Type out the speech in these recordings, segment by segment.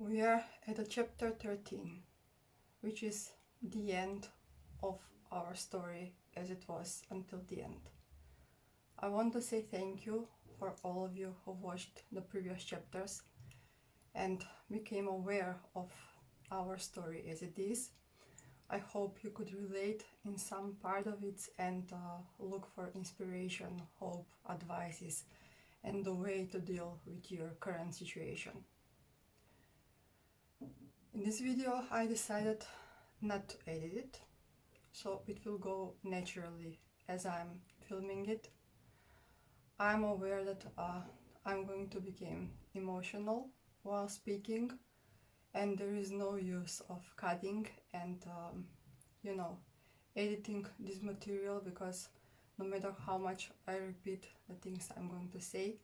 We are at the chapter 13, which is the end of our story as it was until the end. I want to say thank you for all of you who watched the previous chapters and became aware of our story as it is. I hope you could relate in some part of it and look for inspiration, hope, advices, and the way to deal with your current situation. In this video, I decided not to edit it, so it will go naturally as I'm filming it. I'm aware that I'm going to become emotional while speaking, and there is no use of cutting and editing this material, because no matter how much I repeat the things I'm going to say,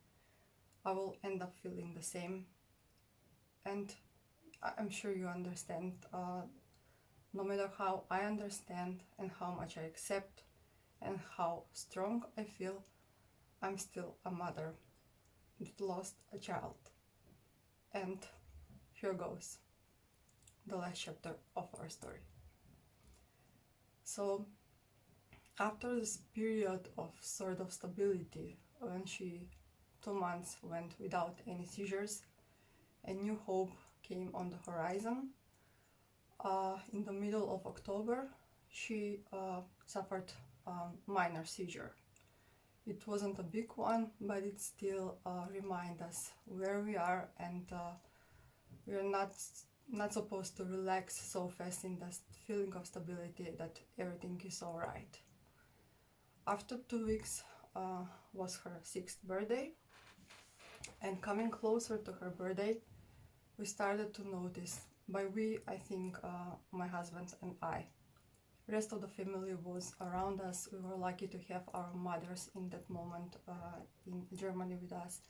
I will end up feeling the same. And I'm sure you understand, no matter how I understand and how much I accept and how strong I feel, I'm still a mother that lost a child. And here goes the last chapter of our story. So after this period of sort of stability, when she 2 months went without any seizures, a new hope came on the horizon. In the middle of October, she suffered a minor seizure. It wasn't a big one, but it still reminds us where we are, and we're not supposed to relax so fast in the feeling of stability that everything is all right. After 2 weeks was her 6th birthday, and coming closer to her birthday, we started to notice, by we, I think my husband and I. Rest of the family was around us. We were lucky to have our mothers in that moment in Germany with us,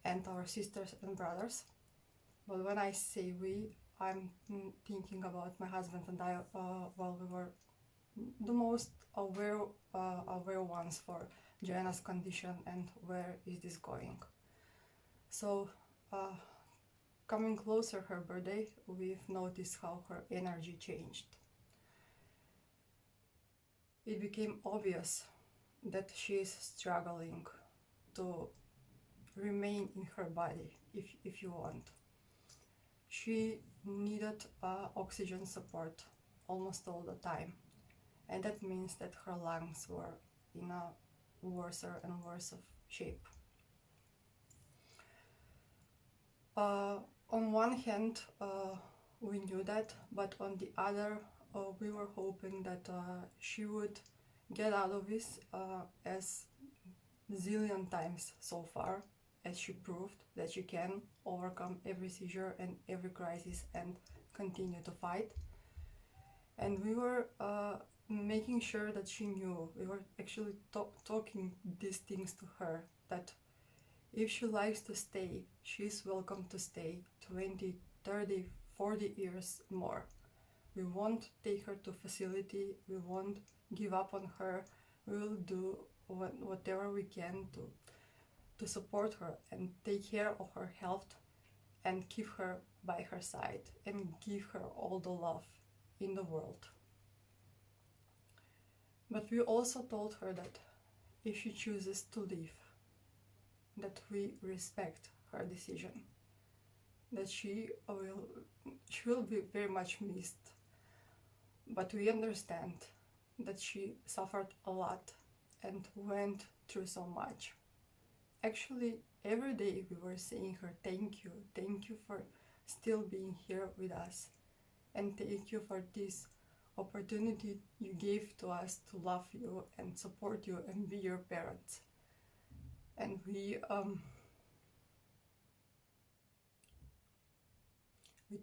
and our sisters and brothers. But when I say we, I'm thinking about my husband and I, while we were the most aware ones for Joanna's condition and where is this going. So coming closer her birthday, we've noticed how her energy changed. It became obvious that she is struggling to remain in her body, if you want. She needed oxygen support almost all the time, and that means that her lungs were in a worse and worse of shape. On one hand, we knew that, but on the other, we were hoping that she would get out of this as zillion times so far, as she proved that she can overcome every seizure and every crisis and continue to fight. And we were making sure that she knew, we were actually talking these things to her, that if she likes to stay, she's welcome to stay 20, 30, 40 years more. We won't take her to facility, we won't give up on her, we will do whatever we can to support her and take care of her health and keep her by her side and give her all the love in the world. But we also told her that if she chooses to leave, that we respect her decision, that she will be very much missed, but we understand that she suffered a lot and went through so much. Actually, every day we were saying her thank you for still being here with us, and thank you for this opportunity you gave to us to love you and support you and be your parents. And we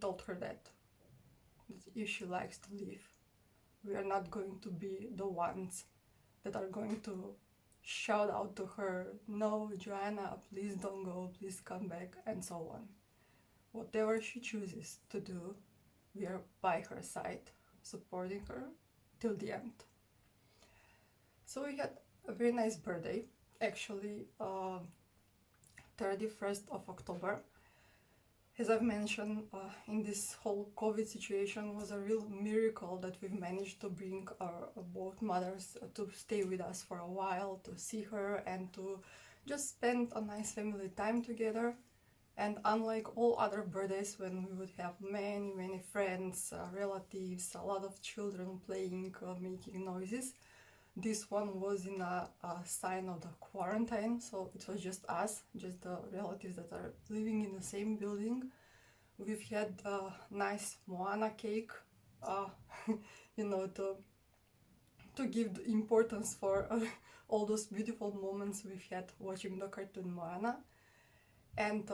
told her that if she likes to leave, we are not going to be the ones that are going to shout out to her, no, Joanna, please don't go, please come back, and so on. Whatever she chooses to do, we are by her side, supporting her till the end. So we had a very nice birthday, actually 31st of October, As I've mentioned, in this whole COVID situation was a real miracle that we've managed to bring our both mothers to stay with us for a while, to see her and to just spend a nice family time together. And unlike all other birthdays when we would have many friends, relatives, a lot of children playing, making noises, this one was in a sign of the quarantine, so it was just us, just the relatives that are living in the same building. We've had a nice Moana cake, you know, to give the importance for all those beautiful moments we've had watching the cartoon Moana. And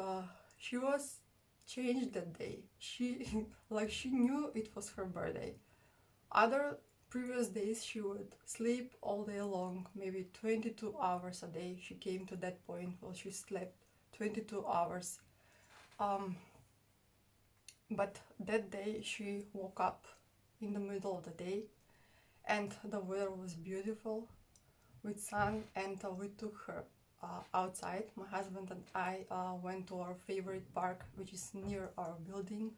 she was changed that day. She she knew it was her birthday. Other previous days she would sleep all day long, maybe 22 hours a day. She came to that point where she slept 22 hours. But that day she woke up in the middle of the day and the weather was beautiful with sun, and we took her outside. My husband and I went to our favorite park, which is near our building.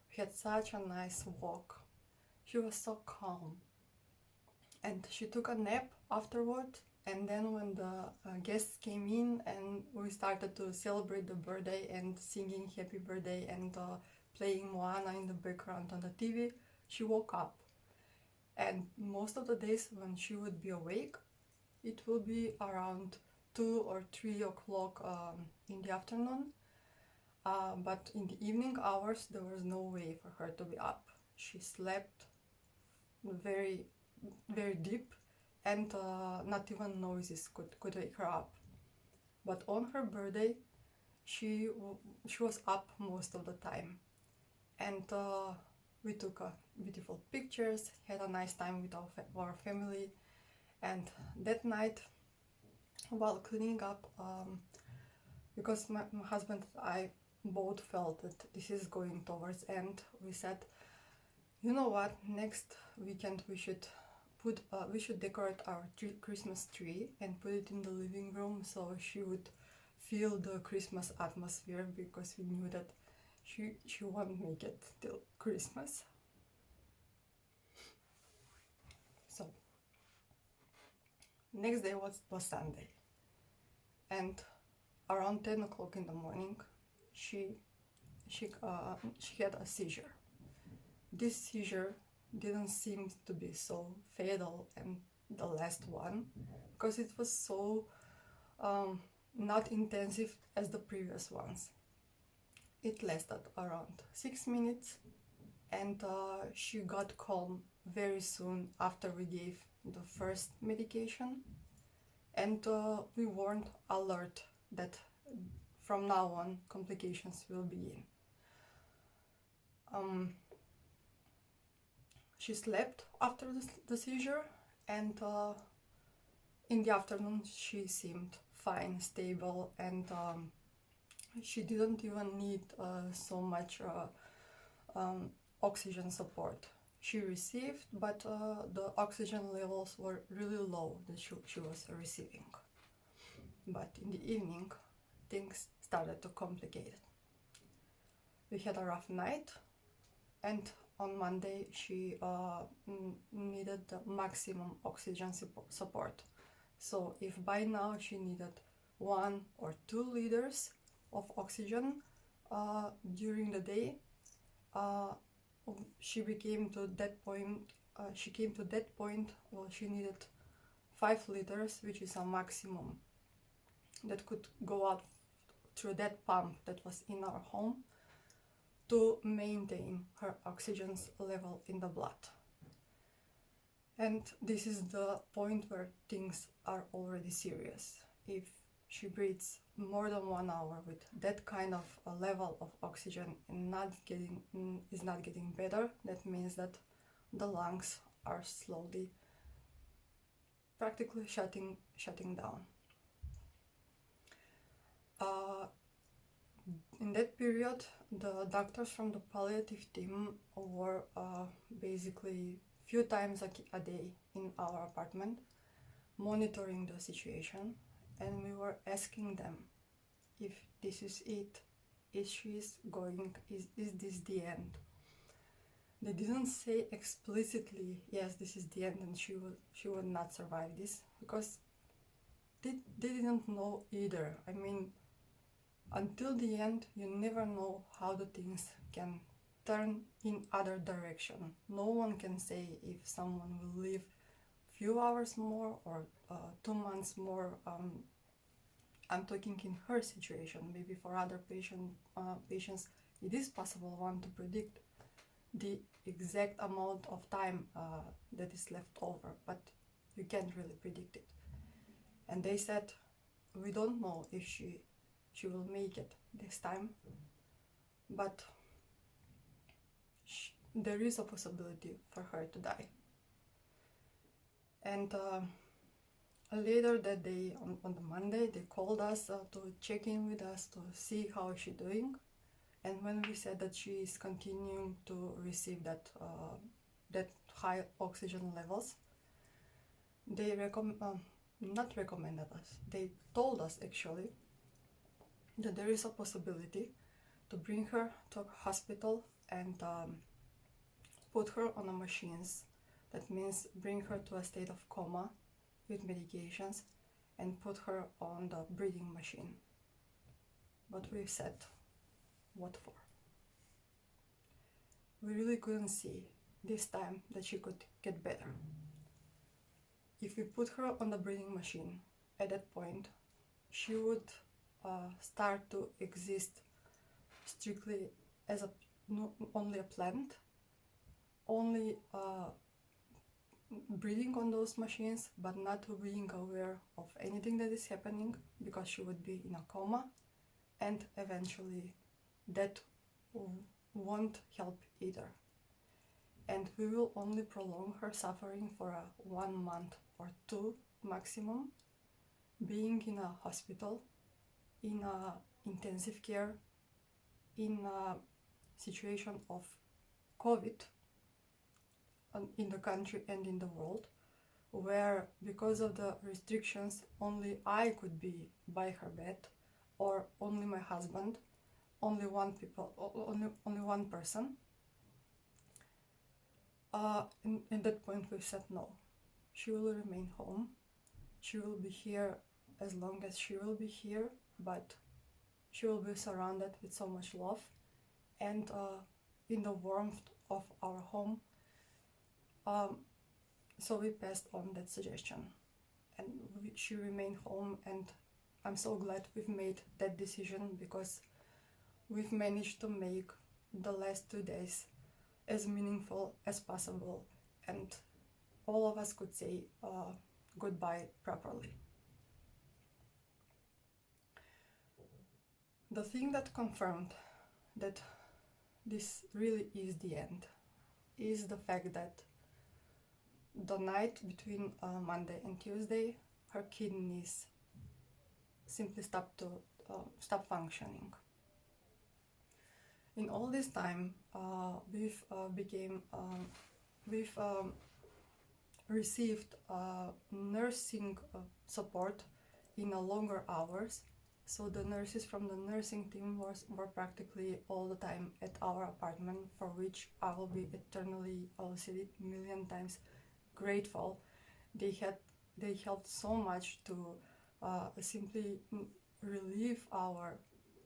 We had such a nice walk. She was so calm. And she took a nap afterward, and then when the guests came in and we started to celebrate the birthday and singing happy birthday and playing Moana in the background on the TV, she woke up. And most of the days when she would be awake, it will be around 2 or 3 o'clock in the afternoon. But in the evening hours, there was no way for her to be up. She slept very deep, and not even noises could wake her up. But on her birthday, she was up most of the time, and we took beautiful pictures, had a nice time with our family. And that night, while cleaning up, because my husband and I both felt that this is going towards end, we said, you know what, next weekend we should decorate our Christmas tree and put it in the living room so she would feel the Christmas atmosphere, because we knew that she won't make it till Christmas. So next day was Sunday, and around 10 o'clock in the morning she had a seizure. This seizure didn't seem to be so fatal and the last one, because it was so not intensive as the previous ones. It lasted around 6 minutes, and she got calm very soon after we gave the first medication, and we weren't alert that from now on complications will begin. She slept after the seizure, and in the afternoon she seemed fine, stable, and she didn't even need so much oxygen support. She received, but the oxygen levels were really low that she was receiving. But in the evening, things started to complicate. We had a rough night, and on Monday she needed the maximum oxygen support. So if by now she needed 1 or 2 liters of oxygen during the day, she came to that point where she needed 5 liters, which is a maximum that could go out through that pump that was in our home to maintain her oxygen level in the blood. And this is the point where things are already serious. If she breathes more than 1 hour with that kind of a level of oxygen and is not getting better, that means that the lungs are slowly, practically shutting down. In that period, the doctors from the palliative team were basically few times a day in our apartment, monitoring the situation, and we were asking them if this is it, is is this the end? They didn't say explicitly, yes, this is the end and she would not survive this, because they didn't know either. I mean, until the end, you never know how the things can turn in other direction. No one can say if someone will live few hours more or 2 months more. I'm talking in her situation. Maybe for other patients, it is possible one to predict the exact amount of time that is left over, but you can't really predict it. And they said, we don't know if she will make it this time, but there is a possibility for her to die. And later that day, on the Monday, they called us to check in with us to see how is she doing. And when we said that she is continuing to receive that high oxygen levels, they not recommended us. They told us actually that there is a possibility to bring her to a hospital and put her on the machines. That means bring her to a state of coma with medications and put her on the breathing machine. But we said, what for? We really couldn't see this time that she could get better. If we put her on the breathing machine, at that point, she would start to exist strictly as only a plant, only breathing on those machines, but not being aware of anything that is happening, because she would be in a coma, and eventually that won't help either. And we will only prolong her suffering for 1 month or 2 maximum, being in a hospital, in intensive care, in a situation of COVID in the country and in the world, where because of the restrictions only I could be by her bed, or only my husband, only one person. In that point we said no, she will remain home, she will be here as long as she will be here, but she will be surrounded with so much love and in the warmth of our home. So we passed on that suggestion and she remained home, and I'm so glad we've made that decision, because we've managed to make the last 2 days as meaningful as possible, and all of us could say goodbye properly. The thing that confirmed that this really is the end is the fact that the night between Monday and Tuesday, her kidneys simply stopped functioning. In all this time, we've received nursing support in longer hours. So the nurses from the nursing team were practically all the time at our apartment, for which I will be eternally, I will say it a million times, grateful. They helped so much to simply relieve our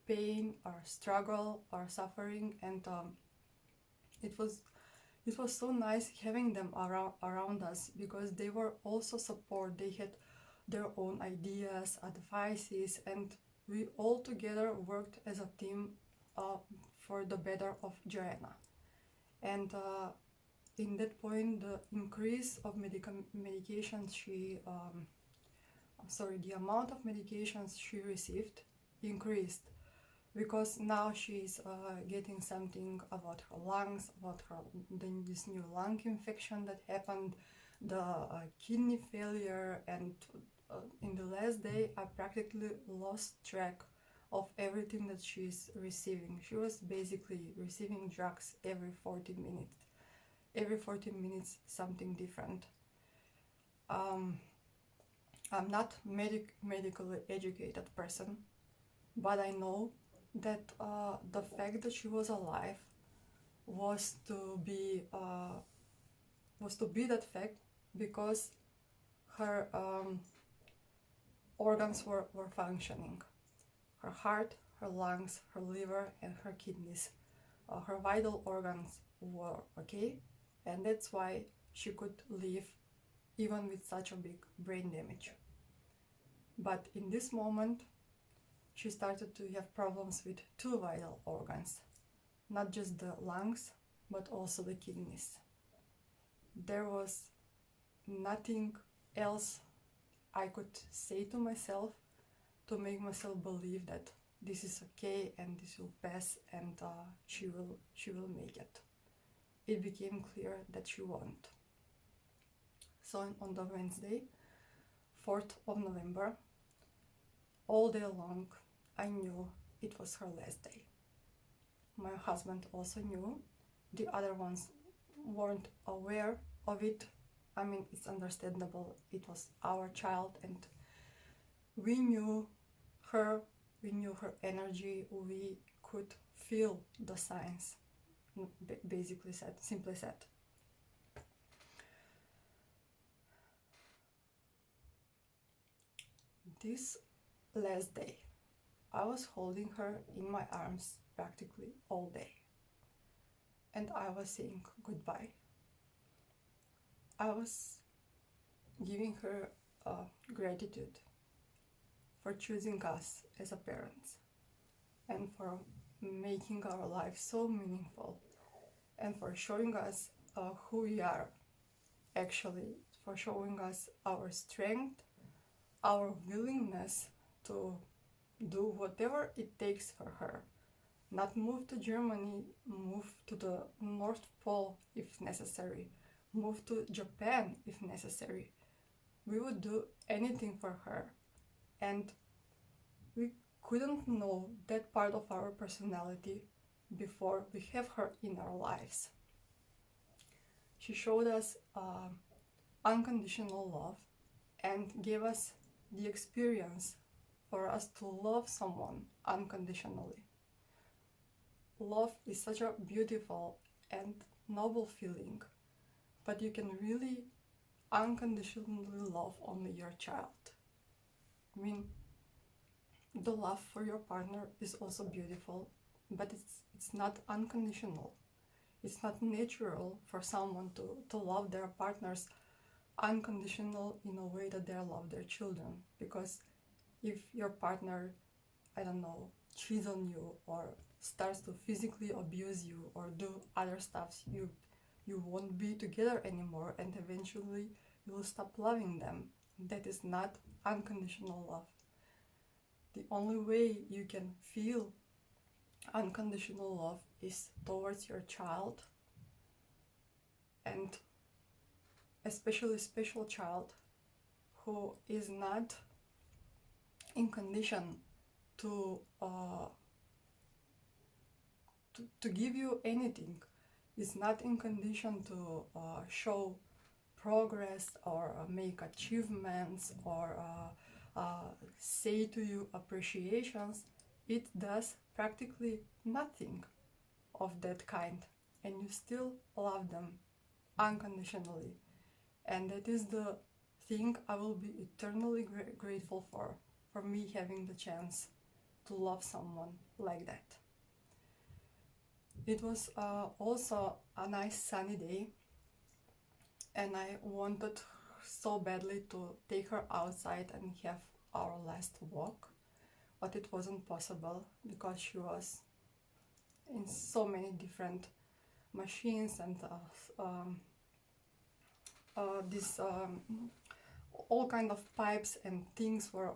pain, our struggle, our suffering, and it was so nice having them around us, because they were also support. They had their own ideas, advices, and we all together worked as a team for the better of Joanna. And in that point, the increase of medications the amount of medications she received increased, because now she's getting something about her lungs, about this new lung infection that happened, the kidney failure, and in the last day I practically lost track of everything that she's receiving. She was basically receiving drugs every 14 minutes. Every 14 minutes something different. I'm not medically educated person, but I know that the fact that she was alive was to be that fact because her organs were functioning. Her heart, her lungs, her liver, and her kidneys. Her vital organs were okay, and that's why she could live even with such a big brain damage. But in this moment, she started to have problems with two vital organs, not just the lungs, but also the kidneys. There was nothing else I could say to myself to make myself believe that this is okay and this will pass and she will make it. It became clear that she won't. So on the Wednesday, 4th of November, all day long, I knew it was her last day. My husband also knew. The other ones weren't aware of it. I mean, it's understandable. It was our child, and we knew her energy. We could feel the signs, simply said. This last day, I was holding her in my arms practically all day, and I was saying goodbye. I was giving her gratitude for choosing us as a parents and for making our life so meaningful and for showing us who we are actually, for showing us our strength, our willingness to do whatever it takes for her. Not move to Germany, move to the North Pole if necessary, move to Japan if necessary. We would do anything for her, and we couldn't know that part of our personality before we have her in our lives. She showed us unconditional love and gave us the experience for us to love someone unconditionally. Love is such a beautiful and noble feeling, but you can really unconditionally love only your child. I mean, the love for your partner is also beautiful, but it's not unconditional. It's not natural for someone to love their partners unconditional in a way that they love their children. Because if your partner, I don't know, cheats on you or starts to physically abuse you or do other stuff, you won't be together anymore, and eventually you will stop loving them. That is not unconditional love. The only way you can feel unconditional love is towards your child, and especially special child who is not in condition to give you anything, is not in condition to show progress or make achievements or say to you appreciations. It does practically nothing of that kind, and you still love them unconditionally. And that is the thing I will be eternally grateful for me having the chance to love someone like that. It was also a nice sunny day, and I wanted so badly to take her outside and have our last walk, but it wasn't possible because she was in so many different machines and all kind of pipes and things were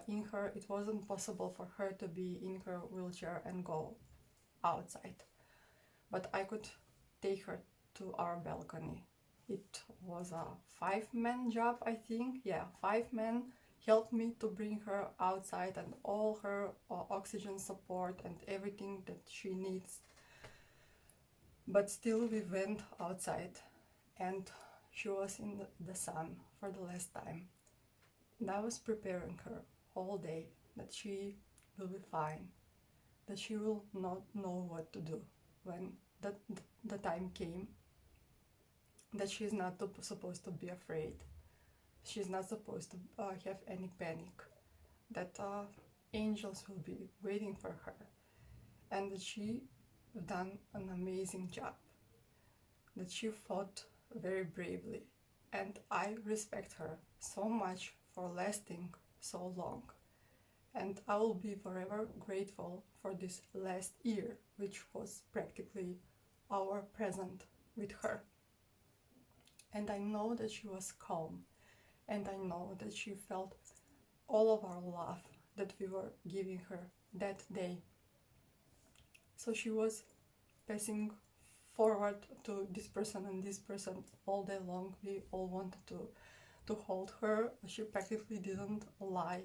in her. It wasn't possible for her to be in her wheelchair and go outside, but I could take her to our balcony. It was a 5-man job, I think. Yeah, 5 men helped me to bring her outside and all her oxygen support and everything that she needs. But still we went outside and she was in the sun for the last time. And I was preparing her all day that she will be fine. that she will not know what to do when the time came, that she's not supposed to be afraid, she's not supposed to have any panic, that angels will be waiting for her, and that she done an amazing job, that she fought very bravely, and I respect her so much for lasting so long. And I will be forever grateful for this last year, which was practically our present with her. And I know that she was calm, and I know that she felt all of our love that we were giving her that day. So she was passing forward to this person and this person all day long. We all wanted to hold her. She practically didn't lie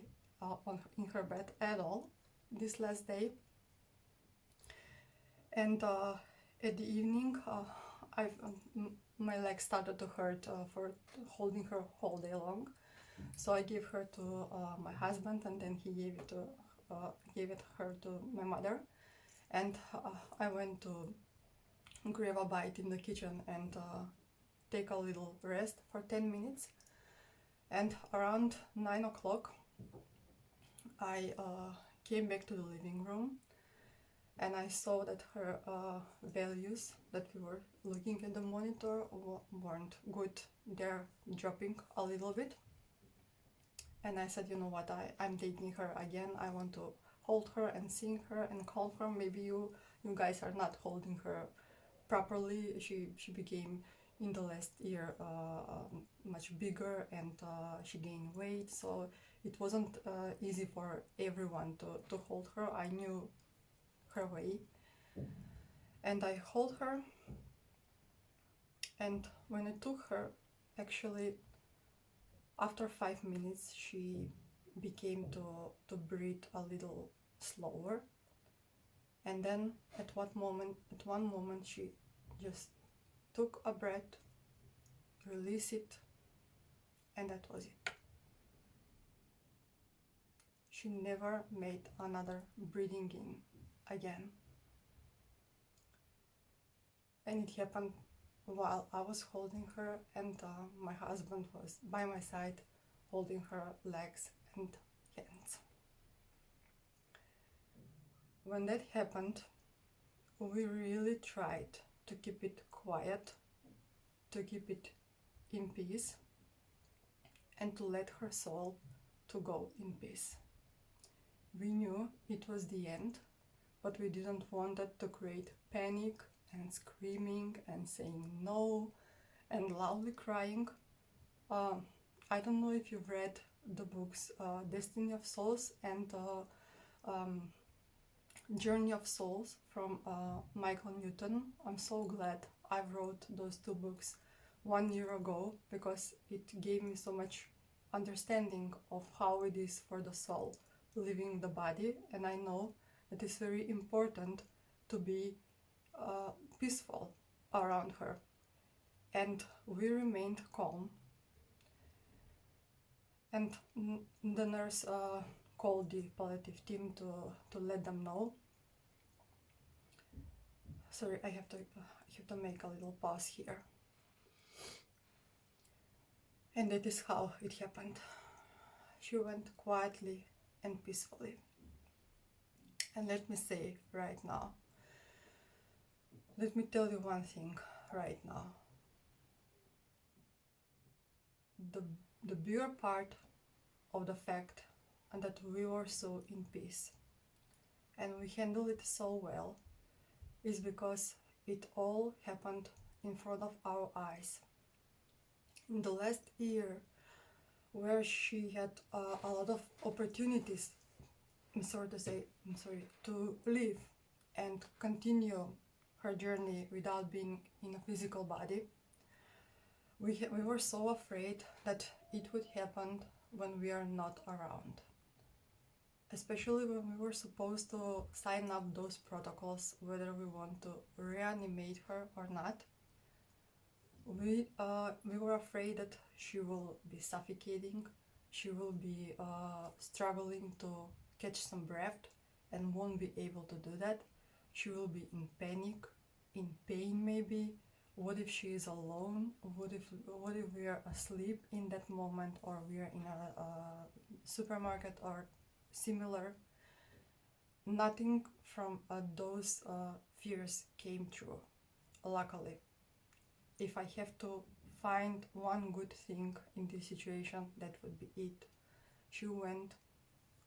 in her bed at all this last day. And at the evening, my legs started to hurt for holding her whole day long. So I gave her to my husband, and then he gave it her to my mother. And I went to grab a bite in the kitchen and take a little rest for 10 minutes. And around 9 o'clock, I came back to the living room, and I saw that her values that we were looking at the monitor weren't good. They're dropping a little bit. And I said, you know what, I'm taking her again. I want to hold her and sing her and call her. Maybe you guys are not holding her properly. She became in the last year much bigger, and she gained weight, so it wasn't easy for everyone to hold her. I knew her way, and I hold her, and when I took her, actually after 5 minutes she became to breathe a little slower, and then at one moment she just took a breath, release it, and that was it. She never made another breathing in again. And it happened while I was holding her, and my husband was by my side holding her legs and hands. When that happened, we really tried to keep it quiet, to keep it in peace, and to let her soul to go in peace. We knew it was the end, but we didn't want it to create panic and screaming and saying no and loudly crying. I don't know if you've read the books Destiny of Souls and Journey of Souls from Michael Newton. I'm so glad I wrote those two books 1 year ago, because it gave me so much understanding of how it is for the soul leaving the body, and I know that it's very important to be peaceful around her. And we remained calm, and the nurse called the palliative team to let them know. Sorry, I have to make a little pause here. And that is how it happened. She went quietly and peacefully. And let me say right now, let me tell you one thing right now. The bigger part of the fact that we were so in peace and we handled it so well is because it all happened in front of our eyes. In the last year, where she had a lot of opportunities, to live and continue her journey without being in a physical body, we were so afraid that it would happen when we are not around. Especially when we were supposed to sign up those protocols, whether we want to reanimate her or not. We were afraid that she will be suffocating, she will be struggling to catch some breath, and won't be able to do that. She will be in panic, in pain maybe. What if she is alone? What if we are asleep in that moment, or we are in a supermarket or similar? Nothing from those fears came true, luckily. If I have to find one good thing in this situation, that would be it. She went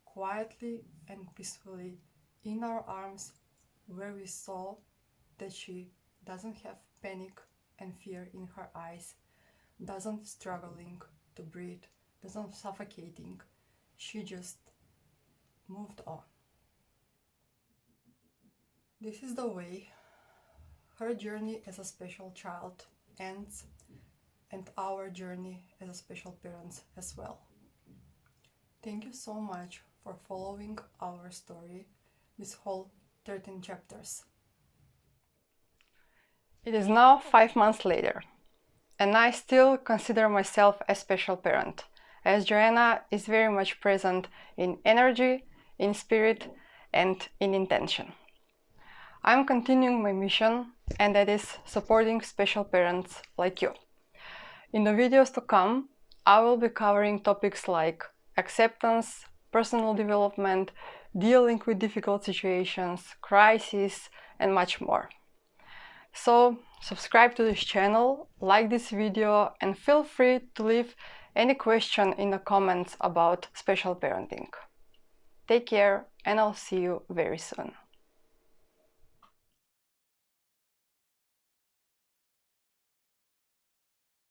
quietly and peacefully in our arms, where we saw that she doesn't have panic and fear in her eyes, doesn't struggling to breathe, doesn't suffocating. She just moved on. This is the way her journey as a special child ends, and our journey as a special parents as well. Thank you so much for following our story, this whole 13 chapters. It is now 5 months later, and I still consider myself a special parent, as Joana is very much present in energy, in spirit, and in intention. I'm continuing my mission, and that is supporting special parents like you. In the videos to come, I will be covering topics like acceptance, personal development, dealing with difficult situations, crises, and much more. So subscribe to this channel, like this video, and feel free to leave any question in the comments about special parenting. Take care, and I'll see you very soon.